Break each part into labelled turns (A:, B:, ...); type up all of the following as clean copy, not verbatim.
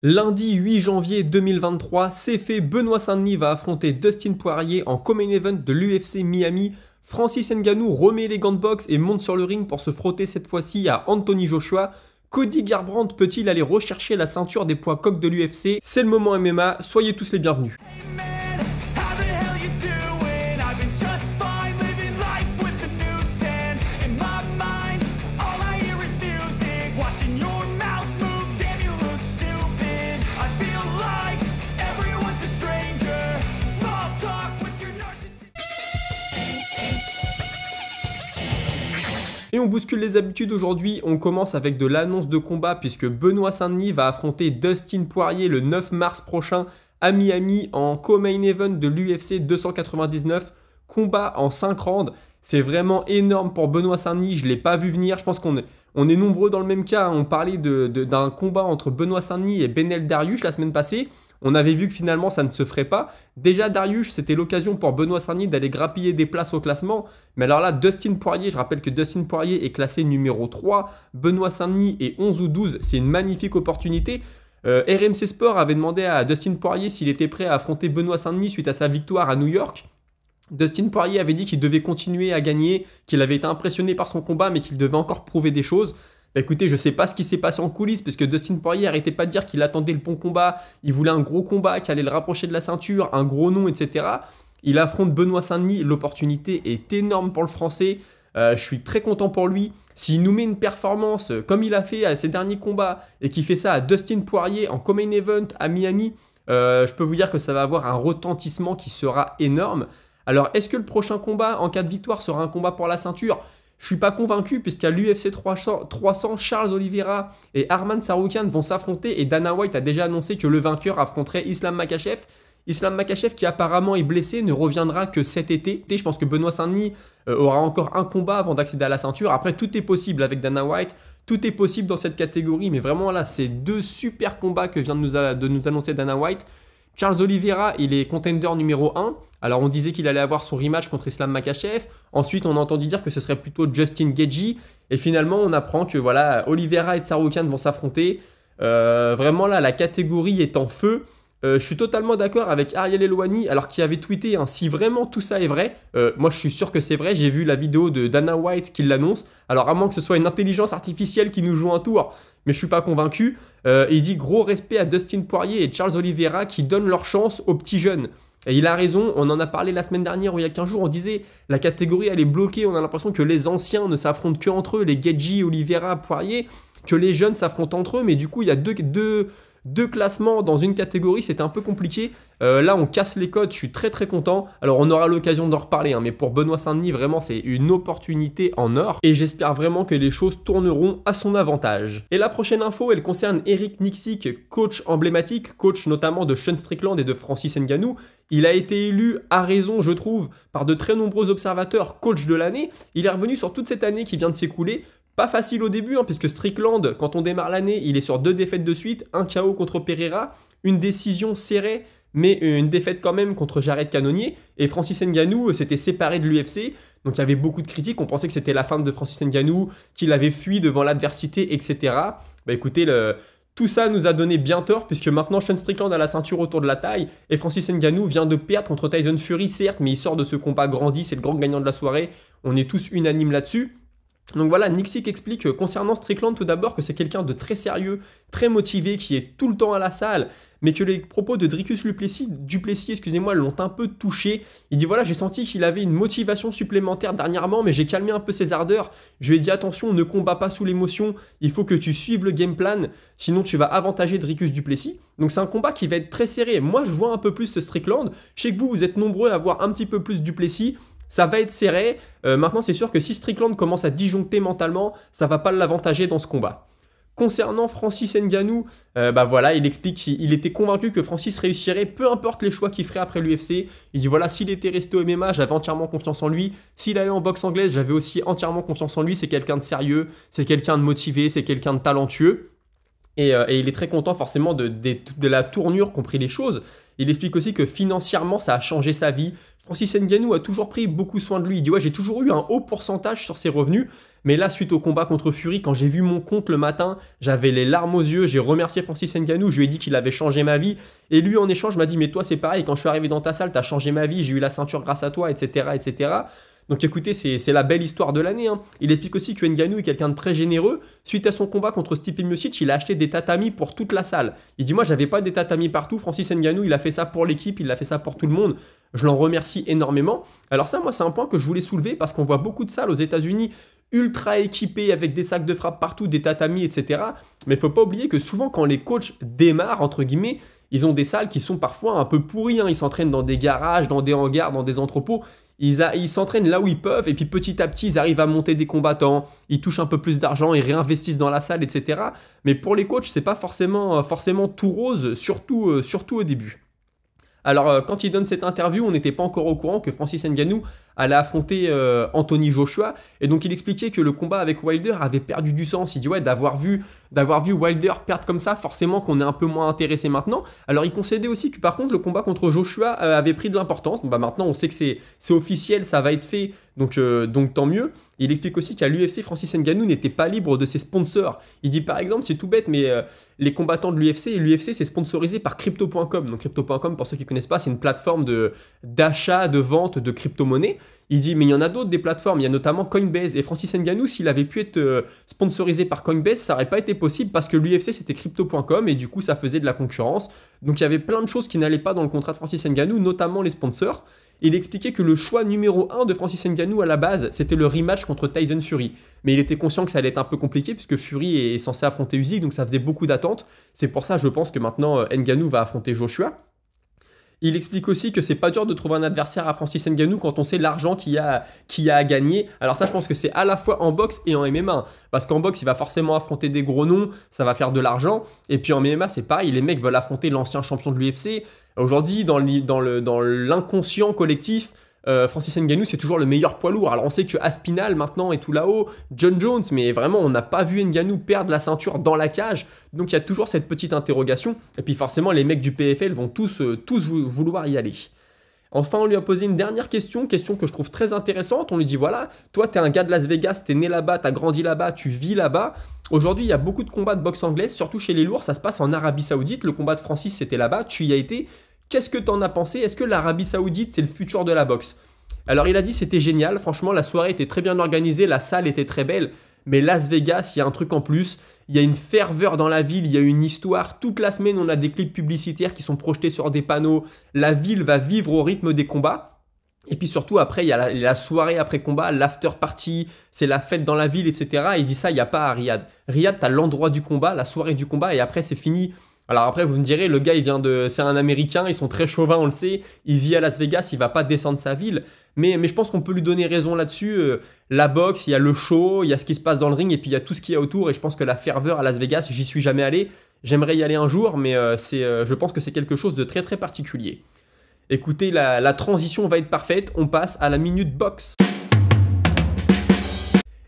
A: Lundi 8 janvier 2023, c'est fait, Benoît Saint-Denis va affronter Dustin Poirier en co-main event de l'UFC Miami. Francis Ngannou remet les gants de boxe et monte sur le ring pour se frotter cette fois-ci à Anthony Joshua. Cody Garbrandt peut-il aller rechercher la ceinture des poids coqs de l'UFC? C'est le moment MMA, soyez tous les bienvenus. Et on bouscule les habitudes aujourd'hui, on commence avec de l'annonce de combat puisque Benoît Saint-Denis va affronter Dustin Poirier le 9 mars prochain à Miami en co-main event de l'UFC 299, combat en 5 rounds. C'est vraiment énorme pour Benoît Saint-Denis, je ne l'ai pas vu venir, je pense qu'on est nombreux dans le même cas, on parlait d'un combat entre Benoît Saint-Denis et Beneil Dariush la semaine passée. On avait vu que finalement ça ne se ferait pas. Déjà Dariush, c'était l'occasion pour Benoît Saint-Denis d'aller grappiller des places au classement. Mais alors là, Dustin Poirier, je rappelle que Dustin Poirier est classé numéro 3. Benoît Saint-Denis est 11 ou 12. C'est une magnifique opportunité. RMC Sport avait demandé à Dustin Poirier s'il était prêt à affronter Benoît Saint-Denis suite à sa victoire à New York. Dustin Poirier avait dit qu'il devait continuer à gagner, qu'il avait été impressionné par son combat, mais qu'il devait encore prouver des choses. Bah écoutez, je sais pas ce qui s'est passé en coulisses, parce que Dustin Poirier arrêtait pas de dire qu'il attendait le bon combat, il voulait un gros combat qui allait le rapprocher de la ceinture, un gros nom, etc. Il affronte Benoît Saint-Denis, l'opportunité est énorme pour le Français, je suis très content pour lui. S'il nous met une performance comme il a fait à ses derniers combats, et qu'il fait ça à Dustin Poirier en co-main event à Miami, je peux vous dire que ça va avoir un retentissement qui sera énorme. Alors, est-ce que le prochain combat, en cas de victoire, sera un combat pour la ceinture ? Je ne suis pas convaincu, puisqu'à l'UFC 300, Charles Oliveira et Arman Tsarukyan vont s'affronter et Dana White a déjà annoncé que le vainqueur affronterait Islam Makhachev. Islam Makhachev, qui apparemment est blessé, ne reviendra que cet été. Je pense que Benoît Saint-Denis aura encore un combat avant d'accéder à la ceinture. Après, tout est possible avec Dana White, tout est possible dans cette catégorie, mais vraiment là, c'est deux super combats que vient de nous annoncer Dana White. Charles Oliveira, il est contender numéro 1. Alors on disait qu'il allait avoir son rematch contre Islam Makhachev. Ensuite, on a entendu dire que ce serait plutôt Justin Gaethje. Et finalement, on apprend que voilà, Oliveira et Tsarukyan vont s'affronter. Vraiment là, la catégorie est en feu. Je suis totalement d'accord avec Ariel Helwani, alors qu'il avait tweeté hein, si vraiment tout ça est vrai. Moi, je suis sûr que c'est vrai. J'ai vu la vidéo de Dana White qui l'annonce. Alors, à moins que ce soit une intelligence artificielle qui nous joue un tour, mais je suis pas convaincu. Il dit gros respect à Dustin Poirier et Charles Oliveira qui donnent leur chance aux petits jeunes. Et il a raison, on en a parlé la semaine dernière ou il y a 15 jours, on disait la catégorie elle est bloquée, on a l'impression que les anciens ne s'affrontent que entre eux, les Gaethje, Oliveira, Poirier, que les jeunes s'affrontent entre eux, mais du coup il y a deux classements dans une catégorie, c'est un peu compliqué. Là on casse les codes, je suis très content. Alors on aura l'occasion d'en reparler, hein, mais pour Benoît Saint-Denis vraiment c'est une opportunité en or et j'espère vraiment que les choses tourneront à son avantage. Et la prochaine info elle concerne Eric Nicksick, coach emblématique, coach notamment de Sean Strickland et de Francis Ngannou. Il a été élu à raison je trouve par de très nombreux observateurs coach de l'année. Il est revenu sur toute cette année qui vient de s'écouler. Pas facile au début, hein, puisque Strickland, quand on démarre l'année, il est sur 2 défaites de suite, un KO contre Pereira, une décision serrée, mais une défaite quand même contre Jared Cannonier. Et Francis Ngannou s'était séparé de l'UFC, donc il y avait beaucoup de critiques, on pensait que c'était la fin de Francis Ngannou, qu'il avait fui devant l'adversité, etc. Bah écoutez, tout ça nous a donné bien tort, puisque maintenant Sean Strickland a la ceinture autour de la taille, et Francis Ngannou vient de perdre contre Tyson Fury, certes, mais il sort de ce combat grandi, c'est le grand gagnant de la soirée, on est tous unanimes là-dessus. Donc voilà, Nicksick explique concernant Strickland tout d'abord que c'est quelqu'un de très sérieux, très motivé, qui est tout le temps à la salle, mais que les propos de Dricus Duplessis, excusez-moi, l'ont un peu touché. Il dit voilà, j'ai senti qu'il avait une motivation supplémentaire dernièrement, mais j'ai calmé un peu ses ardeurs. Je lui ai dit attention, ne combat pas sous l'émotion, il faut que tu suives le game plan, sinon tu vas avantager Dricus Duplessis. Donc c'est un combat qui va être très serré. Moi je vois un peu plus ce Strickland, je sais que vous êtes nombreux à voir un petit peu plus Duplessis. Ça va être serré. Maintenant, c'est sûr que si Strickland commence à disjoncter mentalement, ça va pas l'avantager dans ce combat. Concernant Francis Ngannou, bah voilà, il explique qu'il était convaincu que Francis réussirait, peu importe les choix qu'il ferait après l'UFC. Il dit voilà, s'il était resté au MMA, j'avais entièrement confiance en lui. S'il allait en boxe anglaise, j'avais aussi entièrement confiance en lui. C'est quelqu'un de sérieux, c'est quelqu'un de motivé, c'est quelqu'un de talentueux. Et il est très content forcément de la tournure qu'ont pris les choses. Il explique aussi que financièrement, ça a changé sa vie. Francis Ngannou a toujours pris beaucoup soin de lui. Il dit ouais, j'ai toujours eu un haut pourcentage sur ses revenus, mais là, suite au combat contre Fury, quand j'ai vu mon compte le matin, j'avais les larmes aux yeux. J'ai remercié Francis Ngannou, je lui ai dit qu'il avait changé ma vie. Et lui, en échange, m'a dit mais toi, c'est pareil, quand je suis arrivé dans ta salle, t'as changé ma vie, j'ai eu la ceinture grâce à toi, etc. etc. Donc écoutez, c'est la belle histoire de l'année. Hein. Il explique aussi que Ngannou est quelqu'un de très généreux. Suite à son combat contre Stipe Miocic, il a acheté des tatamis pour toute la salle. Il dit moi j'avais pas des tatamis partout, Francis Ngannou il a fait ça pour l'équipe, il a fait ça pour tout le monde. Je l'en remercie énormément. Alors ça moi c'est un point que je voulais soulever parce qu'on voit beaucoup de salles aux États-Unis ultra équipées avec des sacs de frappe partout, des tatamis, etc. Mais il faut pas oublier que souvent quand les coachs démarrent entre guillemets, ils ont des salles qui sont parfois un peu pourries. Hein. Ils s'entraînent dans des garages, dans des hangars, dans des entrepôts. Ils s'entraînent là où ils peuvent et puis petit à petit ils arrivent à monter des combattants, ils touchent un peu plus d'argent, ils réinvestissent dans la salle, etc. Mais pour les coachs, c'est pas forcément tout rose, surtout au début. Alors, quand il donne cette interview, on n'était pas encore au courant que Francis Ngannou allait affronter Anthony Joshua. Et donc, il expliquait que le combat avec Wilder avait perdu du sens. Il dit, ouais, d'avoir vu Wilder perdre comme ça, forcément qu'on est un peu moins intéressé maintenant. Alors, il concédait aussi que, par contre, le combat contre Joshua avait pris de l'importance. Bon, bah, maintenant, on sait que c'est officiel, ça va être fait. Donc tant mieux. Il explique aussi qu'à l'UFC, Francis Ngannou n'était pas libre de ses sponsors. Il dit par exemple, c'est tout bête, mais les combattants de l'UFC c'est sponsorisé par Crypto.com. Donc Crypto.com, pour ceux qui ne connaissent pas, c'est une plateforme d'achat, de vente de crypto-monnaies. Il dit, mais il y en a d'autres des plateformes, il y a notamment Coinbase. Et Francis Ngannou, s'il avait pu être sponsorisé par Coinbase, ça n'aurait pas été possible parce que l'UFC c'était Crypto.com et du coup ça faisait de la concurrence. Donc il y avait plein de choses qui n'allaient pas dans le contrat de Francis Ngannou, notamment les sponsors. Il expliquait que le choix numéro 1 de Francis Ngannou à la base, c'était le rematch contre Tyson Fury. Mais il était conscient que ça allait être un peu compliqué puisque Fury est censé affronter Usyk, donc ça faisait beaucoup d'attentes. C'est pour ça, je pense que maintenant Ngannou va affronter Joshua. Il explique aussi que c'est pas dur de trouver un adversaire à Francis Ngannou quand on sait l'argent qu'il y a à gagner. Alors ça, je pense que c'est à la fois en boxe et en MMA. Parce qu'en boxe, il va forcément affronter des gros noms, ça va faire de l'argent. Et puis en MMA, c'est pareil, les mecs veulent affronter l'ancien champion de l'UFC. Aujourd'hui, dans l'inconscient collectif, Francis Ngannou c'est toujours le meilleur poids lourd. Alors on sait que Aspinall maintenant est tout là-haut, John Jones, mais vraiment on n'a pas vu Ngannou perdre la ceinture dans la cage, donc il y a toujours cette petite interrogation. Et puis forcément les mecs du PFL vont tous vouloir y aller. Enfin, on lui a posé une dernière question que je trouve très intéressante. On lui dit voilà, toi t'es un gars de Las Vegas, t'es né là-bas, t'as grandi là-bas, tu vis là-bas. Aujourd'hui, il y a beaucoup de combats de boxe anglaise, surtout chez les lourds, ça se passe en Arabie Saoudite. Le combat de Francis c'était là-bas, tu y as été. Qu'est-ce que t'en as pensé? Est-ce que l'Arabie Saoudite, c'est le futur de la boxe? Alors il a dit c'était génial, franchement la soirée était très bien organisée, la salle était très belle, mais Las Vegas, il y a un truc en plus, il y a une ferveur dans la ville, il y a une histoire, toute la semaine on a des clips publicitaires qui sont projetés sur des panneaux, la ville va vivre au rythme des combats. Et puis surtout après il y a la soirée après combat, l'after party, c'est la fête dans la ville, etc. Et il dit ça, il n'y a pas à Riyad. Riyad, t'as l'endroit du combat, la soirée du combat et après c'est fini. Alors après, vous me direz, le gars, c'est un Américain, ils sont très chauvins, on le sait, il vit à Las Vegas, il va pas descendre sa ville, mais je pense qu'on peut lui donner raison là-dessus. La boxe, il y a le show, il y a ce qui se passe dans le ring, et puis il y a tout ce qu'il y a autour, et je pense que la ferveur à Las Vegas, j'y suis jamais allé, j'aimerais y aller un jour, mais je pense que c'est quelque chose de très très particulier. Écoutez, la transition va être parfaite, on passe à la minute boxe.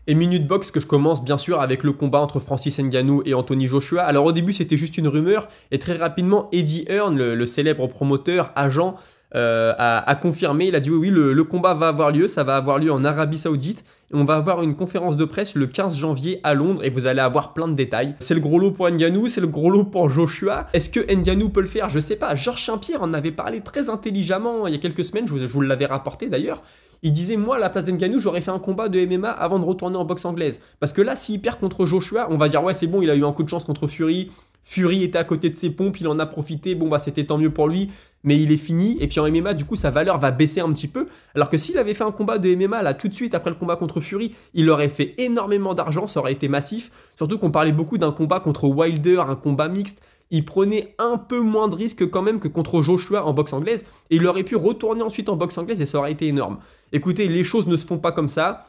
A: Et minute boxe que je commence bien sûr avec le combat entre Francis Ngannou et Anthony Joshua. Alors au début c'était juste une rumeur et très rapidement Eddie Hearn, le célèbre promoteur, agent, a confirmé, il a dit oui, le combat va avoir lieu, ça va avoir lieu en Arabie Saoudite et on va avoir une conférence de presse le 15 janvier à Londres et vous allez avoir plein de détails. C'est le gros lot pour Ngannou, c'est le gros lot pour Joshua. Est-ce que Ngannou peut le faire? Je sais pas. Georges Saint-Pierre en avait parlé très intelligemment il y a quelques semaines, je vous l'avais rapporté d'ailleurs. Il disait moi à la place d'Ngannou j'aurais fait un combat de MMA avant de retourner en boxe anglaise. Parce que là s'il perd contre Joshua, on va dire ouais c'est bon, il a eu un coup de chance contre Fury. Fury était à côté de ses pompes, il en a profité, bon bah c'était tant mieux pour lui, mais il est fini, et puis en MMA du coup sa valeur va baisser un petit peu, alors que s'il avait fait un combat de MMA là tout de suite après le combat contre Fury, il aurait fait énormément d'argent, ça aurait été massif, surtout qu'on parlait beaucoup d'un combat contre Wilder, un combat mixte, il prenait un peu moins de risques quand même que contre Joshua en boxe anglaise, et il aurait pu retourner ensuite en boxe anglaise et ça aurait été énorme. Écoutez, les choses ne se font pas comme ça,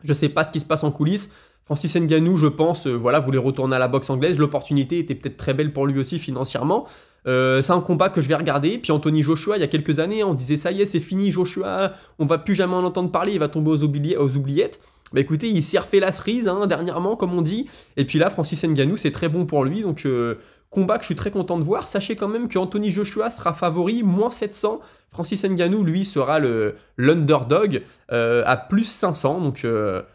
A: je sais pas ce qui se passe en coulisses. Francis Ngannou, je pense, voulait retourner à la boxe anglaise. L'opportunité était peut-être très belle pour lui aussi financièrement. C'est un combat que je vais regarder. Puis Anthony Joshua, il y a quelques années, on disait ça y est, c'est fini Joshua, on va plus jamais en entendre parler, il va tomber aux oubliettes. bah écoutez, il s'est refait la cerise hein, dernièrement, comme on dit. Et puis là, Francis Ngannou, c'est très bon pour lui. Donc, combat que je suis très content de voir. Sachez quand même qu'Anthony Joshua sera favori, moins 700. Francis Ngannou, lui, sera l'underdog à plus 500. Donc,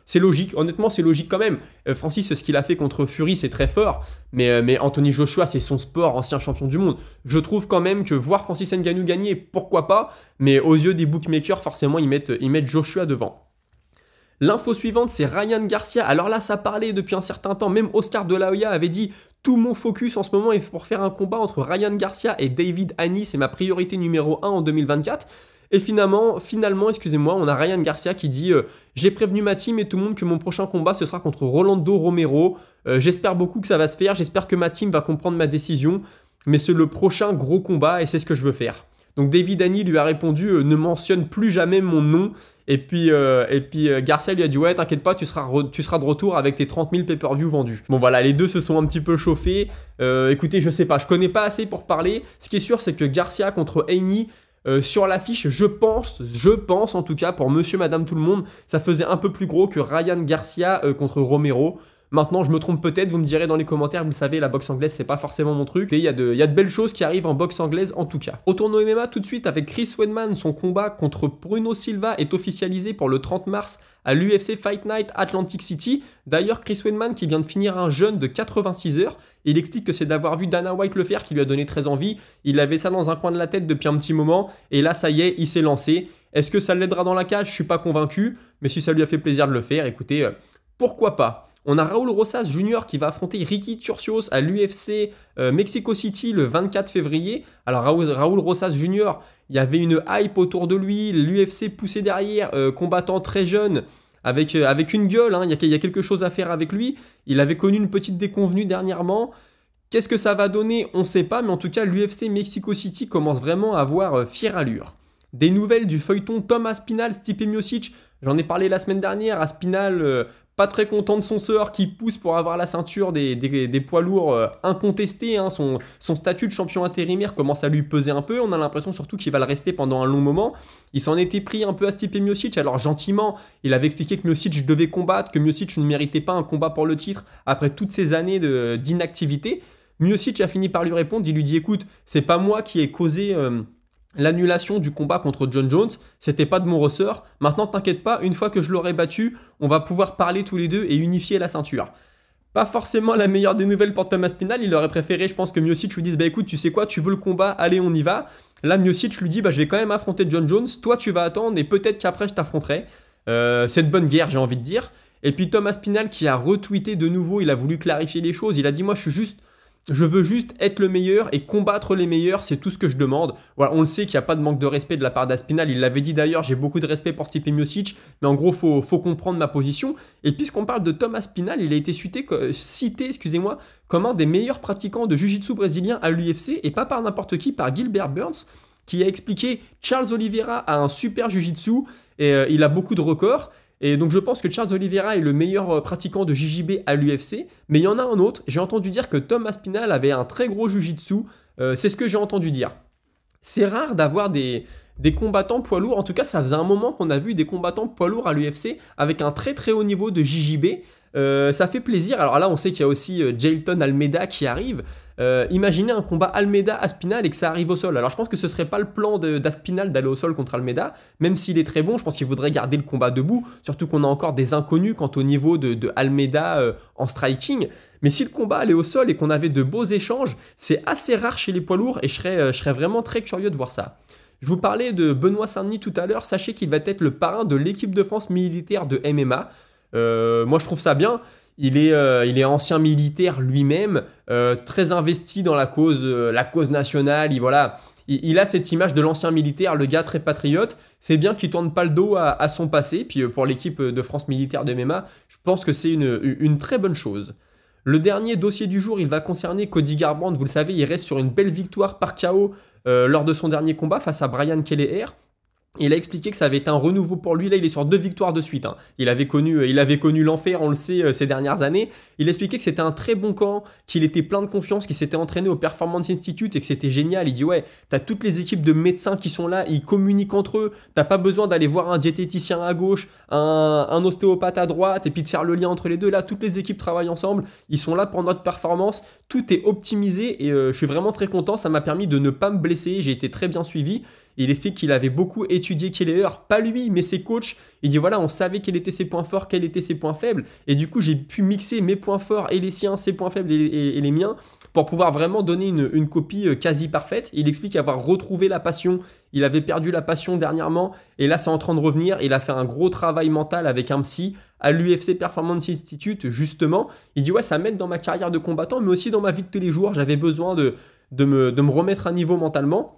A: c'est logique. Honnêtement, c'est logique quand même. Francis, ce qu'il a fait contre Fury, c'est très fort. Mais Anthony Joshua, c'est son sport, ancien champion du monde. Je trouve quand même que voir Francis Ngannou gagner, pourquoi pas. Mais aux yeux des bookmakers, forcément, ils mettent Joshua devant. L'info suivante, c'est Ryan Garcia. Alors là, ça parlait depuis un certain temps. Même Oscar De La Hoya avait dit « Tout mon focus en ce moment est pour faire un combat entre Ryan Garcia et David Haney. C'est ma priorité numéro 1 en 2024. » Et finalement, excusez-moi, on a Ryan Garcia qui dit j'ai prévenu ma team et tout le monde que mon prochain combat, ce sera contre Rolando Romero. J'espère beaucoup que ça va se faire. J'espère que ma team va comprendre ma décision. Mais c'est le prochain gros combat et c'est ce que je veux faire. » Donc David Haney lui a répondu ne mentionne plus jamais mon nom. Et puis Garcia lui a dit ouais t'inquiète pas tu seras de retour avec tes 30 000 pay-per-view vendus. Bon voilà, les deux se sont un petit peu chauffés. Écoutez, je sais pas, je connais pas assez pour parler. Ce qui est sûr c'est que Garcia contre Haney sur l'affiche, je pense en tout cas pour monsieur madame tout le monde, ça faisait un peu plus gros que Ryan Garcia contre Romero. Maintenant, je me trompe peut-être, vous me direz dans les commentaires, vous le savez, la boxe anglaise, c'est pas forcément mon truc. Et il y a de belles choses qui arrivent en boxe anglaise en tout cas. Retourne au MMA tout de suite avec Chris Weidman. Son combat contre Bruno Silva est officialisé pour le 30 mars à l'UFC Fight Night Atlantic City. D'ailleurs, Chris Weidman qui vient de finir un jeûne de 86 heures, il explique que c'est d'avoir vu Dana White le faire qui lui a donné très envie. Il avait ça dans un coin de la tête depuis un petit moment et là, ça y est, il s'est lancé. Est-ce que ça l'aidera dans la cage? Je suis pas convaincu, mais si ça lui a fait plaisir de le faire, écoutez, pourquoi pas? On a Raúl Rosas Jr. qui va affronter Ricky Turcios à l'UFC Mexico City le 24 février. Alors Raúl Rosas Jr., il y avait une hype autour de lui, l'UFC poussé derrière, combattant très jeune, avec une gueule, hein. Il y a quelque chose à faire avec lui. Il avait connu une petite déconvenue dernièrement. Qu'est-ce que ça va donner? On ne sait pas, mais en tout cas l'UFC Mexico City commence vraiment à avoir fière allure. Des nouvelles du feuilleton Tom Aspinall, Stipe Miocic, j'en ai parlé la semaine dernière, Aspinall pas très content de son sort qui pousse pour avoir la ceinture des poids lourds incontestés, hein. Son statut de champion intérimaire commence à lui peser un peu, on a l'impression surtout qu'il va le rester pendant un long moment. Il s'en était pris un peu à Stipe Miocic, alors gentiment, il avait expliqué que Miocic devait combattre, que Miocic ne méritait pas un combat pour le titre après toutes ces années d'inactivité. Miocic a fini par lui répondre, il lui dit écoute, c'est pas moi qui ai causé l'annulation du combat contre John Jones, c'était pas de mon ressort. Maintenant, t'inquiète pas, une fois que je l'aurai battu, on va pouvoir parler tous les deux et unifier la ceinture. Pas forcément la meilleure des nouvelles pour Tom Aspinall, il aurait préféré, je pense, que Miocic lui dise bah écoute, tu sais quoi, tu veux le combat, allez, on y va. Là, Miocic lui dit bah je vais quand même affronter John Jones, toi tu vas attendre et peut-être qu'après je t'affronterai. C'est de bonne guerre, j'ai envie de dire. Et puis Tom Aspinall qui a retweeté de nouveau, il a voulu clarifier les choses, il a dit moi je veux juste être le meilleur et combattre les meilleurs, c'est tout ce que je demande. Voilà, on le sait qu'il n'y a pas de manque de respect de la part d'Aspinall, il l'avait dit d'ailleurs, j'ai beaucoup de respect pour Stipe Miocic, mais en gros, faut comprendre ma position. Et puisqu'on parle de Tom Aspinall, il a été cité comme un des meilleurs pratiquants de jiu-jitsu brésilien à l'UFC, et pas par n'importe qui, par Gilbert Burns, qui a expliqué Charles Oliveira a un super jiu-jitsu, et il a beaucoup de records. Et donc je pense que Charles Oliveira est le meilleur pratiquant de JJB à l'UFC, mais il y en a un autre, j'ai entendu dire que Tom Aspinall avait un très gros jiu-jitsu, c'est ce que j'ai entendu dire. C'est rare d'avoir des combattants poids lourds, en tout cas ça faisait un moment qu'on a vu des combattants poids lourds à l'UFC avec un très très haut niveau de JJB, ça fait plaisir. Alors là on sait qu'il y a aussi Jailton Almeida qui arrive. Imaginez un combat Almeida-Aspinall et que ça arrive au sol. Alors je pense que ce serait pas le plan d'Aspinall d'aller au sol contre Almeida, même s'il est très bon, je pense qu'il voudrait garder le combat debout, surtout qu'on a encore des inconnus quant au niveau de Almeida en striking. Mais si le combat allait au sol et qu'on avait de beaux échanges, c'est assez rare chez les poids lourds et je serais vraiment très curieux de voir ça. Je vous parlais de Benoît Saint-Denis tout à l'heure, sachez qu'il va être le parrain de l'équipe de France militaire de MMA. Moi je trouve ça bien. Il est ancien militaire lui-même, très investi dans la cause nationale. Il a cette image de l'ancien militaire, le gars très patriote. C'est bien qu'il ne tourne pas le dos à son passé. Puis pour l'équipe de France militaire de MMA, je pense que c'est une très bonne chose. Le dernier dossier du jour, il va concerner Cody Garbrandt. Vous le savez, il reste sur une belle victoire par KO lors de son dernier combat face à Brian Kelleher. Il a expliqué que ça avait été un renouveau pour lui. Là, il est sur 2 victoires de suite. Hein. Il avait connu l'enfer, on le sait, ces dernières années. Il a expliqué que c'était un très bon camp, qu'il était plein de confiance, qu'il s'était entraîné au Performance Institute et que c'était génial. Il dit ouais, t'as toutes les équipes de médecins qui sont là, ils communiquent entre eux. T'as pas besoin d'aller voir un diététicien à gauche, un ostéopathe à droite et puis de faire le lien entre les deux. Là, toutes les équipes travaillent ensemble. Ils sont là pour notre performance. Tout est optimisé et je suis vraiment très content. Ça m'a permis de ne pas me blesser. J'ai été très bien suivi. Il explique qu'il avait beaucoup étudié Keller, pas lui, mais ses coachs. Il dit voilà, on savait quels étaient ses points forts, quels étaient ses points faibles. Et du coup, j'ai pu mixer mes points forts et les siens, ses points faibles et les miens, pour pouvoir vraiment donner une copie quasi parfaite. Il explique avoir retrouvé la passion. Il avait perdu la passion dernièrement. Et là, c'est en train de revenir. Il a fait un gros travail mental avec un psy à l'UFC Performance Institute, justement. Il dit ouais, ça m'aide dans ma carrière de combattant, mais aussi dans ma vie de tous les jours. J'avais besoin de me remettre à niveau mentalement.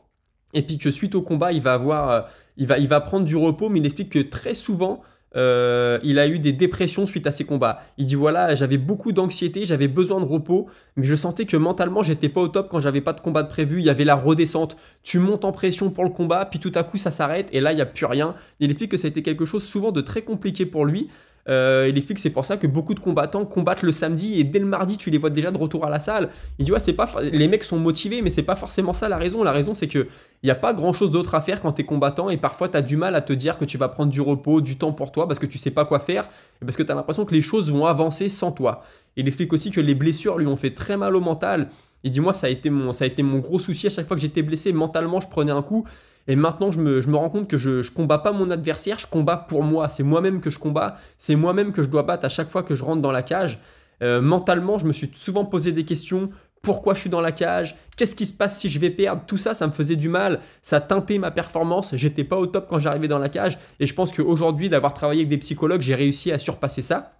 A: Et puis que suite au combat, il va prendre du repos, mais il explique que très souvent, il a eu des dépressions suite à ses combats. Il dit voilà, j'avais beaucoup d'anxiété, j'avais besoin de repos, mais je sentais que mentalement, j'étais pas au top quand j'avais pas de combat de prévu. Il y avait la redescente, tu montes en pression pour le combat, puis tout à coup, ça s'arrête, et là, il n'y a plus rien. Il explique que ça a été quelque chose souvent de très compliqué pour lui. Il explique que c'est pour ça que beaucoup de combattants combattent le samedi et dès le mardi tu les vois déjà de retour à la salle. Il dit ouais, c'est pas, les mecs sont motivés, mais c'est pas forcément ça la raison. La raison c'est que il n'y a pas grand chose d'autre à faire quand tu es combattant et parfois tu as du mal à te dire que tu vas prendre du repos, du temps pour toi parce que tu sais pas quoi faire et parce que tu as l'impression que les choses vont avancer sans toi. Il explique aussi que les blessures lui ont fait très mal au mental. Il dit moi ça a été mon gros souci à chaque fois que j'étais blessé, mentalement je prenais un coup. Et maintenant, je me rends compte que je combats pas mon adversaire, je combats pour moi. C'est moi-même que je combats, c'est moi-même que je dois battre à chaque fois que je rentre dans la cage. Mentalement, je me suis souvent posé des questions. Pourquoi je suis dans la cage? Qu'est-ce qui se passe si je vais perdre? Tout ça, ça me faisait du mal. Ça teintait ma performance. J'étais pas au top quand j'arrivais dans la cage. Et je pense qu'aujourd'hui, d'avoir travaillé avec des psychologues, j'ai réussi à surpasser ça.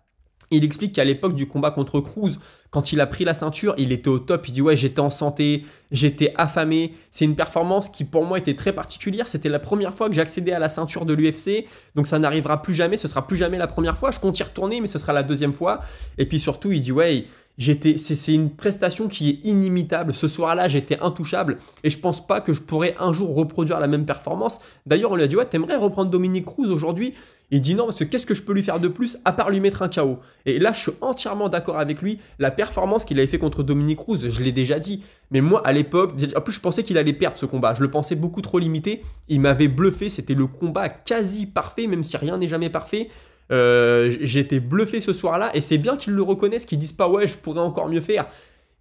A: Il explique qu'à l'époque du combat contre Cruz, quand il a pris la ceinture, il était au top. Il dit ouais, j'étais en santé, j'étais affamé. C'est une performance qui pour moi était très particulière. C'était la première fois que j'accédais à la ceinture de l'UFC. Donc ça n'arrivera plus jamais, ce sera plus jamais la première fois. Je compte y retourner, mais ce sera la deuxième fois. Et puis surtout, il dit ouais, c'est une prestation qui est inimitable. Ce soir-là, j'étais intouchable. Et je pense pas que je pourrais un jour reproduire la même performance. D'ailleurs, on lui a dit ouais, t'aimerais reprendre Dominick Cruz aujourd'hui? Il dit non, parce que qu'est-ce que je peux lui faire de plus à part lui mettre un KO? Et là, je suis entièrement d'accord avec lui. La performance qu'il avait fait contre Dominick Cruz, je l'ai déjà dit. Mais moi, à l'époque, en plus, je pensais qu'il allait perdre ce combat. Je le pensais beaucoup trop limité. Il m'avait bluffé. C'était le combat quasi parfait, même si rien n'est jamais parfait. J'étais bluffé ce soir-là. Et c'est bien qu'ils le reconnaissent, qu'ils disent pas ouais, je pourrais encore mieux faire.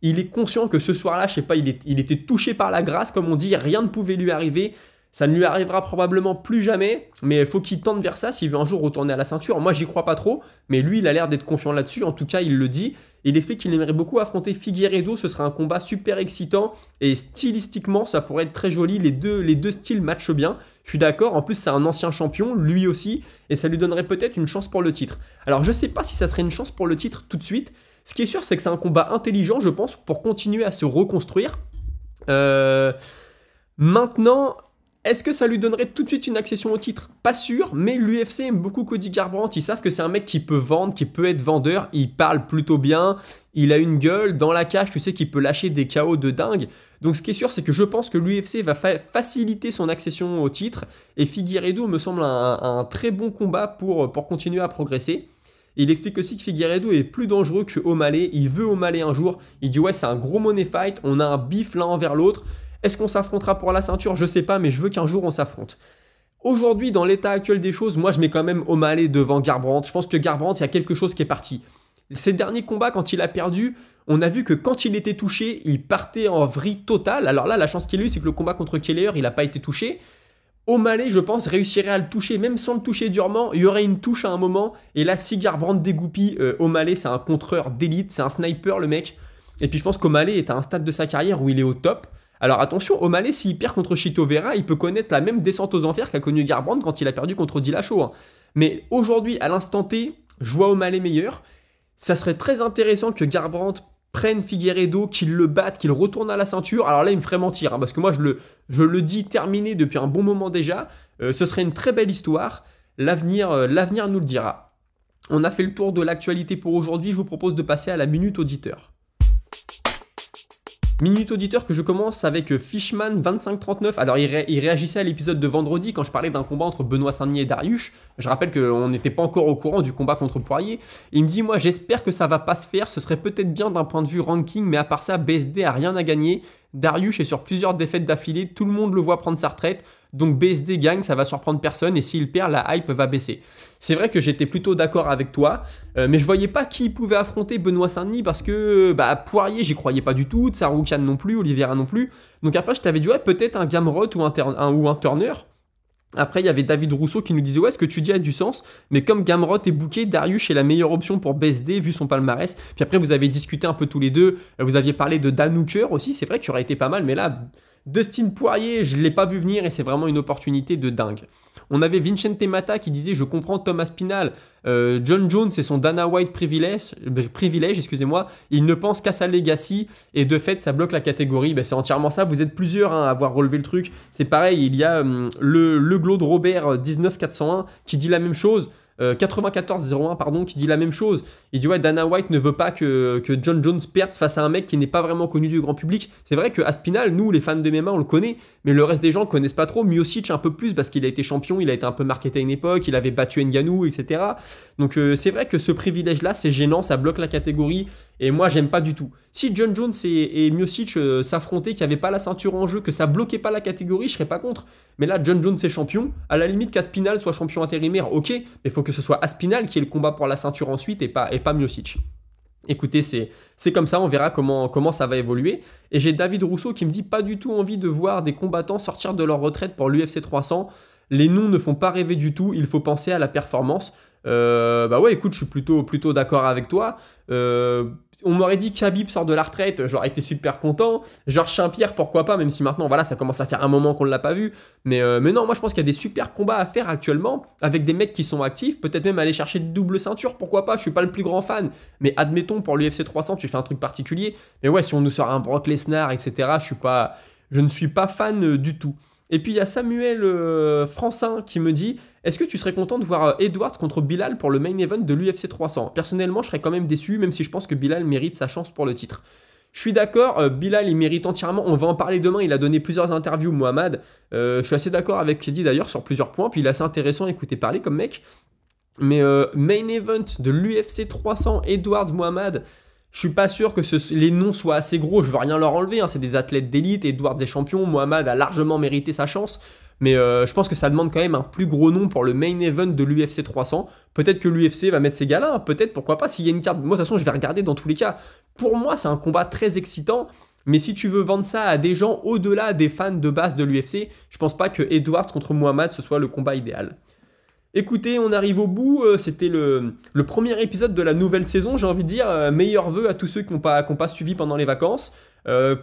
A: Il est conscient que ce soir-là, je sais pas, il était touché par la grâce, comme on dit. Rien ne pouvait lui arriver. Ça ne lui arrivera probablement plus jamais, mais il faut qu'il tente vers ça s'il veut un jour retourner à la ceinture. Moi, j'y crois pas trop, mais lui, il a l'air d'être confiant là-dessus. En tout cas, il le dit. Il explique qu'il aimerait beaucoup affronter Figueiredo. Ce serait un combat super excitant et stylistiquement, ça pourrait être très joli. Les deux styles matchent bien. Je suis d'accord. En plus, c'est un ancien champion, lui aussi, et ça lui donnerait peut-être une chance pour le titre. Alors, je sais pas si ça serait une chance pour le titre tout de suite. Ce qui est sûr, c'est que c'est un combat intelligent, je pense, pour continuer à se reconstruire. Maintenant. Est-ce que ça lui donnerait tout de suite une accession au titre? Pas sûr, mais l'UFC aime beaucoup Cody Garbrandt. Ils savent que c'est un mec qui peut vendre, qui peut être vendeur. Il parle plutôt bien, il a une gueule. Dans la cage, tu sais qu'il peut lâcher des KO de dingue. Donc ce qui est sûr, c'est que je pense que l'UFC va faciliter son accession au titre. Et Figueiredo me semble un très bon combat pour continuer à progresser. Il explique aussi que Figueiredo est plus dangereux que O'Malley. Il veut O'Malley un jour. Il dit ouais, c'est un gros money fight. On a un bif l'un envers l'autre. Est-ce qu'on s'affrontera pour la ceinture? Je sais pas, mais je veux qu'un jour on s'affronte. Aujourd'hui, dans l'état actuel des choses, moi je mets quand même O'Malley devant Garbrandt. Je pense que Garbrandt, il y a quelque chose qui est parti. Ces derniers combats, quand il a perdu, on a vu que quand il était touché, il partait en vrille totale. Alors là, la chance qu'il a eu, c'est que le combat contre Keller, il n'a pas été touché. O'Malley, je pense, réussirait à le toucher, même sans le toucher durement. Il y aurait une touche à un moment. Et là, si Garbrandt dégoupille, O'Malley, c'est un contreur d'élite, c'est un sniper, le mec. Et puis je pense qu'O'Malley est à un stade de sa carrière où il est au top. Alors attention, O'Malley, s'il perd contre Chito Vera, il peut connaître la même descente aux enfers qu'a connu Garbrandt quand il a perdu contre Dillashaw. Hein. Mais aujourd'hui, à l'instant T, je vois O'Malley meilleur. Ça serait très intéressant que Garbrandt prenne Figueiredo, qu'il le batte, qu'il retourne à la ceinture. Alors là, il me ferait mentir, hein, parce que moi, je le dis terminé depuis un bon moment déjà. Ce serait une très belle histoire. L'avenir nous le dira. On a fait le tour de l'actualité pour aujourd'hui. Je vous propose de passer à la minute auditeur. Minute auditeur que je commence avec Fishman2539. Alors il réagissait à l'épisode de vendredi quand je parlais d'un combat entre Benoît Saint-Denis et Dariush. Je rappelle qu'on n'était pas encore au courant du combat contre Poirier. Il me dit, moi j'espère que ça va pas se faire, ce serait peut-être bien d'un point de vue ranking, mais à part ça, BSD a rien à gagner. Dariush est sur plusieurs défaites d'affilée, tout le monde le voit prendre sa retraite, donc BSD gagne, ça va surprendre personne, et s'il perd, la hype va baisser. C'est vrai que j'étais plutôt d'accord avec toi, mais je voyais pas qui pouvait affronter Benoît Saint-Denis, parce que Poirier, j'y croyais pas du tout, Tsaroukian non plus, Oliveira non plus, donc après je t'avais dit, ouais, peut-être un Gamrot ou un Turner. Après, il y avait David Rousseau qui nous disait « Ouais, ce que tu dis a du sens, mais comme Gamrot est booké, Dariush est la meilleure option pour BSD vu son palmarès. » Puis après, vous avez discuté un peu tous les deux, vous aviez parlé de Dan Hooker aussi, c'est vrai que tu aurais été pas mal, mais là, Dustin Poirier, je ne l'ai pas vu venir et c'est vraiment une opportunité de dingue. On avait Vincente Mata qui disait « Je comprends Thomas Spinal, John Jones et son Dana White privilège, excusez-moi, il ne pense qu'à sa legacy et de fait ça bloque la catégorie. » C'est entièrement ça, vous êtes plusieurs à avoir relevé le truc. C'est pareil, il y a le Glaude Robert 19401 qui dit la même chose. 9401 pardon, qui dit la même chose. Il dit ouais, Dana White ne veut pas que John Jones perde face à un mec qui n'est pas vraiment connu du grand public. C'est vrai que Aspinall, nous les fans de MMA on le connaît, mais le reste des gens ne connaissent pas trop. Miocic un peu plus parce qu'il a été champion, il a été un peu marketé à une époque, il avait battu Ngannou, etc. Donc c'est vrai que ce privilège là c'est gênant, ça bloque la catégorie et moi j'aime pas du tout. Si John Jones et Miocic s'affrontaient, qu'il n'y avait pas la ceinture en jeu, que ça bloquait pas la catégorie, je serais pas contre. Mais là John Jones est champion, à la limite qu'Aspinall soit champion intérimaire, ok, mais il faut que ce soit Aspinall qui ait le combat pour la ceinture ensuite et pas Miocic. Écoutez, c'est comme ça, on verra comment ça va évoluer. Et j'ai David Rousseau qui me dit pas du tout envie de voir des combattants sortir de leur retraite pour l'UFC 300. Les noms ne font pas rêver du tout, il faut penser à la performance. Bah ouais, écoute, je suis plutôt d'accord avec toi. On m'aurait dit Khabib sort de la retraite, j'aurais été super content. Georges Saint-Pierre, pourquoi pas, même si maintenant, voilà, ça commence à faire un moment qu'on ne l'a pas vu. Mais non, moi je pense qu'il y a des super combats à faire actuellement avec des mecs qui sont actifs. Peut-être même aller chercher de double ceinture, pourquoi pas. Je suis pas le plus grand fan, mais admettons pour l'UFC 300, tu fais un truc particulier. Mais ouais, si on nous sort un Brock Lesnar, etc., je ne suis pas fan du tout. Et puis il y a Samuel Francin qui me dit « Est-ce que tu serais content de voir Edwards contre Bilal pour le main event de l'UFC 300 ?» Personnellement, je serais quand même déçu, même si je pense que Bilal mérite sa chance pour le titre. Je suis d'accord, Bilal il mérite entièrement, on va en parler demain, il a donné plusieurs interviews, Mohamed. Je suis assez d'accord avec ce qu'il dit d'ailleurs sur plusieurs points, puis il est assez intéressant à écouter parler comme mec. Mais main event de l'UFC 300, Edwards, Mohamed... Je suis pas sûr que les noms soient assez gros, je veux rien leur enlever, hein, c'est des athlètes d'élite, Edwards est champion, Mohamed a largement mérité sa chance, mais je pense que ça demande quand même un plus gros nom pour le main event de l'UFC 300. Peut-être que l'UFC va mettre ces gars-là, hein, peut-être, pourquoi pas, s'il y a une carte, moi de toute façon je vais regarder dans tous les cas. Pour moi c'est un combat très excitant, mais si tu veux vendre ça à des gens au-delà des fans de base de l'UFC, je pense pas que Edwards contre Mohamed ce soit le combat idéal. Écoutez, on arrive au bout, c'était le premier épisode de la nouvelle saison, j'ai envie de dire, meilleurs vœux à tous ceux qui n'ont pas suivi pendant les vacances.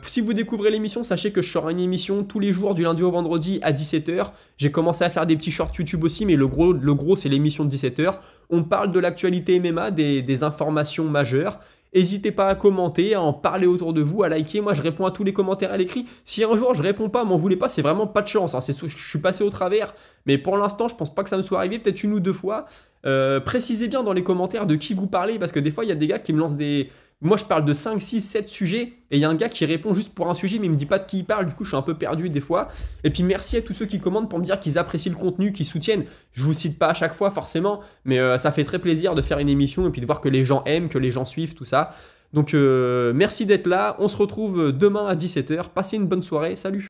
A: Si vous découvrez l'émission, sachez que je sors une émission tous les jours du lundi au vendredi à 17 h. J'ai commencé à faire des petits shorts YouTube aussi, mais le gros c'est l'émission de 17 h. On parle de l'actualité MMA, des informations majeures. N'hésitez pas à commenter, à en parler autour de vous, à liker. Moi, je réponds à tous les commentaires à l'écrit. Si un jour je réponds pas, m'en voulez pas, c'est vraiment pas de chance. Hein. Je suis passé au travers, mais pour l'instant, je pense pas que ça me soit arrivé, peut-être une ou deux fois. Précisez bien dans les commentaires de qui vous parlez, parce que des fois, il y a des gars qui me lancent des... Moi, je parle de 5, 6, 7 sujets, et il y a un gars qui répond juste pour un sujet, mais il me dit pas de qui il parle, du coup, je suis un peu perdu des fois. Et puis, merci à tous ceux qui commentent pour me dire qu'ils apprécient le contenu, qu'ils soutiennent. Je vous cite pas à chaque fois, forcément, mais ça fait très plaisir de faire une émission, et puis de voir que les gens aiment, que les gens suivent, tout ça. Donc, merci d'être là. On se retrouve demain à 17 h. Passez une bonne soirée. Salut!